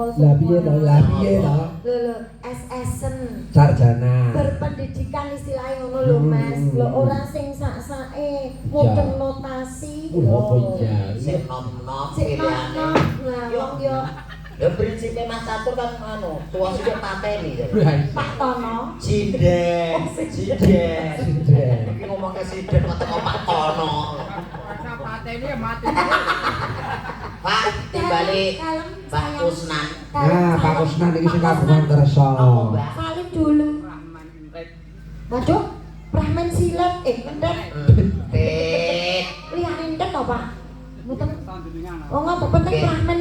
Lah piye to? Lho SS-en. Sarjana. Berpendidikan istilahnya ngono lho Mas. Lho ora sing sak-sake mudeng notasi. Oh iya. Sing nom-nom Sing pilihane. Lah wong yo Ya prinsipnya Mas Catur kan anu, tua sing pateni. Pak Tono. Sinden. Iki ngomong ke Sinden kok teko Pak Tono. Pateni ya mati. Pak, timbali Mbak Kusnan. Nah, Pak Kusnan iki sing kagungan kersa. Salim dulu. Waduh, Brahman silet entet. Tit. Liyane entet to, Pak? Mboten. Oh, ngapa penting Brahman